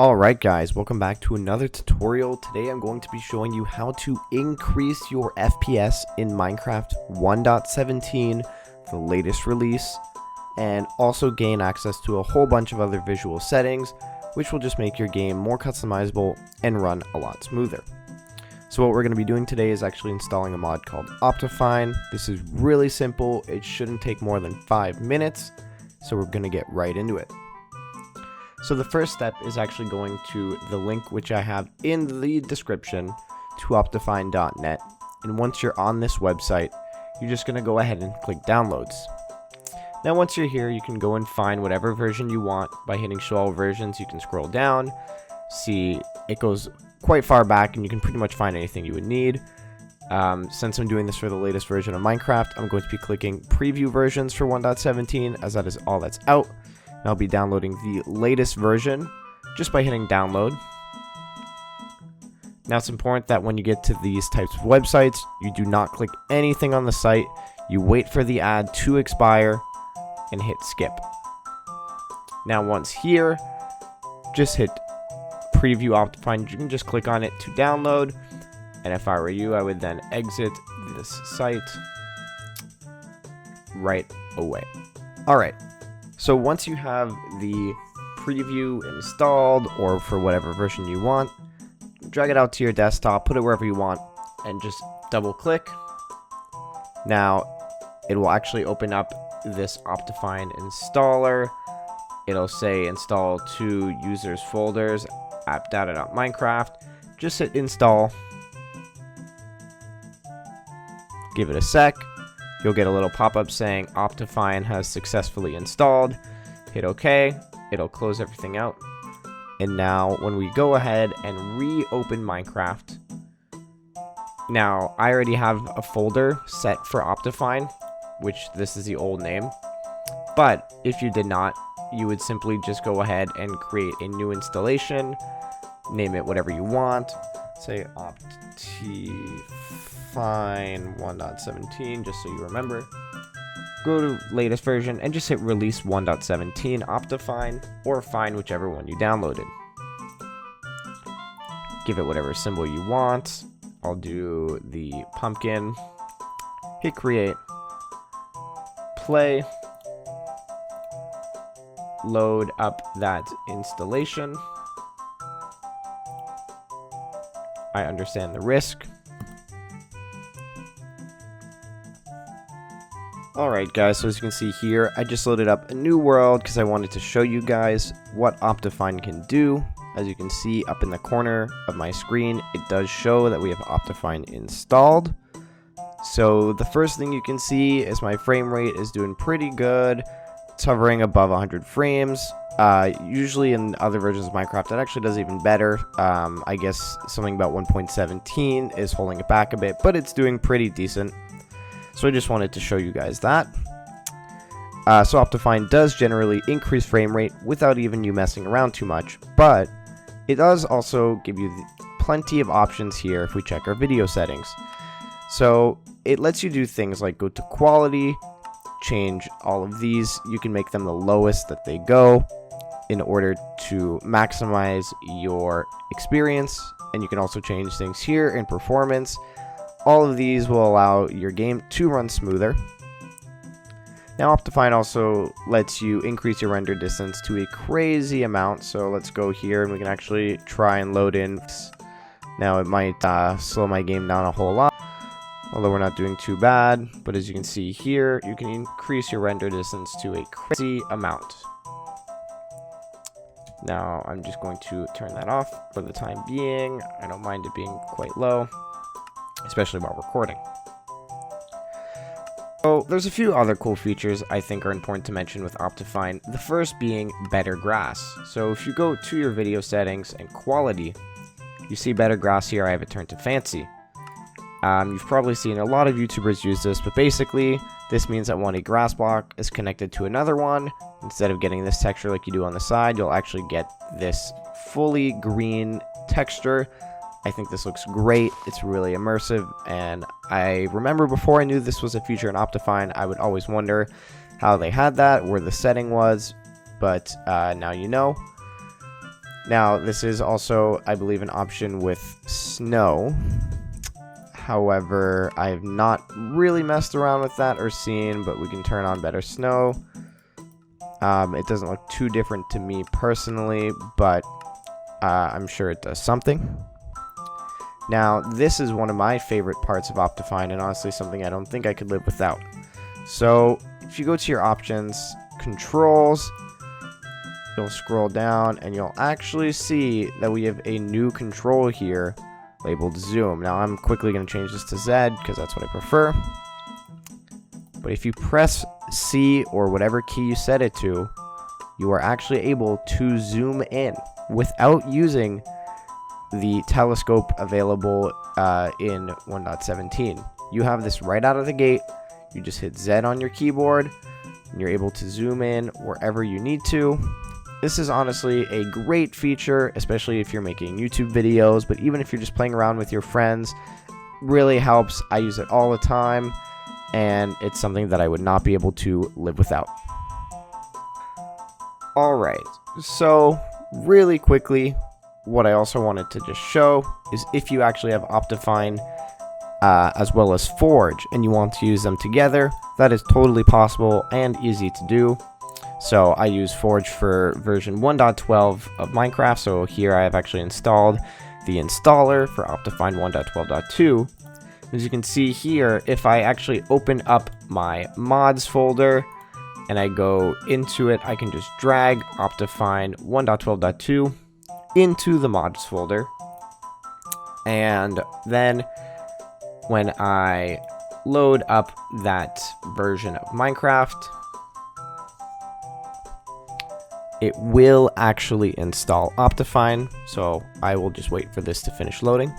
Alright guys, welcome back to another tutorial. Today I'm going to be showing you how to increase your FPS in Minecraft 1.17, the latest release, and also gain access to a whole bunch of other visual settings, which will just make your game more customizable and run a lot smoother. So what we're going to be doing today is actually installing a mod called Optifine. This is really simple, it shouldn't take more than 5 minutes, so we're going to get right into it. So the first step is actually going to the link which I have in the description to optifine.net, and once you're on this website, you're just going to go ahead and click downloads. Now once you're here, you can go and find whatever version you want by hitting show all versions. You can scroll down, see it goes quite far back, and you can pretty much find anything you would need. Since I'm doing this for the latest version of Minecraft, I'm going to be clicking preview versions for 1.17 as that is all that's out. And I'll be downloading the latest version just by hitting download. Now it's important that when you get to these types of websites, you do not click anything on the site. You wait for the ad to expire and hit skip. Now once here, just hit preview Optifine. You can just click on it to download. And if I were you, I would then exit this site right away. Alright. So once you have the preview installed, or for whatever version you want, drag it out to your desktop, put it wherever you want, and just double click. Now it will actually open up this Optifine installer. It'll say install to users folders, app.data.minecraft. Just hit install. Give it a sec. You'll get a little pop-up saying Optifine has successfully installed. Hit OK. It'll close everything out. And now when we go ahead and reopen Minecraft, now I already have a folder set for Optifine, which this is the old name. But if you did not, you would simply just go ahead and create a new installation. Name it whatever you want. Say Optifine 1.17, just so you remember. Go to latest version and just hit release 1.17 Optifine, or find whichever one you downloaded. Give it whatever symbol you want. I'll do the pumpkin. Hit create. Play. Load up that installation. I understand the risk. Alright guys, so as you can see here, I just loaded up a new world because I wanted to show you guys what Optifine can do. As you can see up in the corner of my screen, it does show that we have Optifine installed. So the first thing you can see is my frame rate is doing pretty good. It's hovering above 100 frames. Usually in other versions of Minecraft, it actually does even better. I guess something about 1.17 is holding it back a bit, but it's doing pretty decent. So I just wanted to show you guys that. So Optifine does generally increase frame rate without even you messing around too much, but it does also give you plenty of options here if we check our video settings. So it lets you do things like go to quality, change all of these. You can make them the lowest that they go in order to maximize your experience, and you can also change things here in performance. All of these will allow your game to run smoother. Now Optifine also lets you increase your render distance to a crazy amount. So let's go here and we can actually try and load in. Now it might slow my game down a whole lot, although we're not doing too bad. But as you can see here, you can increase your render distance to a crazy amount. Now I'm just going to turn that off for the time being. I don't mind it being quite low, especially while recording. So there's a few other cool features I think are important to mention with Optifine. The first being better grass. So if you go to your video settings and quality, you see better grass here. I have it turned to fancy. You've probably seen a lot of YouTubers use this, but basically this means that when a grass block is connected to another one, instead of getting this texture like you do on the side, you'll actually get this fully green texture. I think this looks great. It's really immersive, and I remember before I knew this was a feature in Optifine, I would always wonder how they had that, where the setting was, but now you know. Now, this is also, I believe, an option with snow. However, I have not really messed around with that or seen, but we can turn on better snow. It doesn't look too different to me personally, but I'm sure it does something. Now, this is one of my favorite parts of Optifine, and honestly something I don't think I could live without. So, if you go to your options, controls, you'll scroll down, and you'll actually see that we have a new control here labeled zoom. Now, I'm quickly going to change this to Z, because that's what I prefer. But if you press C or whatever key you set it to, you are actually able to zoom in without using the telescope available in 1.17. You have this right out of the gate. You just hit Z on your keyboard, and you're able to zoom in wherever you need to. This is honestly a great feature, especially if you're making YouTube videos, but even if you're just playing around with your friends, really helps. I use it all the time, and it's something that I would not be able to live without. Alright, so really quickly, what I also wanted to just show is if you actually have Optifine as well as Forge and you want to use them together, that is totally possible and easy to do. So I use Forge for version 1.12 of Minecraft, so here I have actually installed the installer for Optifine 1.12.2. As you can see here, if I actually open up my mods folder and I go into it, I can just drag Optifine 1.12.2 into the mods folder, and then when I load up that version of Minecraft, it will actually install Optifine. So I will just wait for this to finish loading.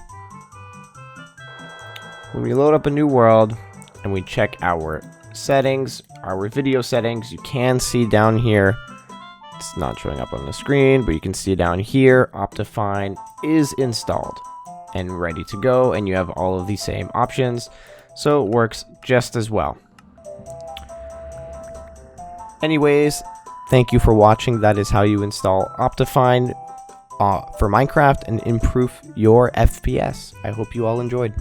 When we load up a new world and we check our settings, our video settings, you can see down here, it's not showing up on the screen, but you can see down here, Optifine is installed and ready to go, and you have all of the same options, so it works just as well. Anyways, thank you for watching. That is how you install Optifine for Minecraft and improve your FPS. I hope you all enjoyed.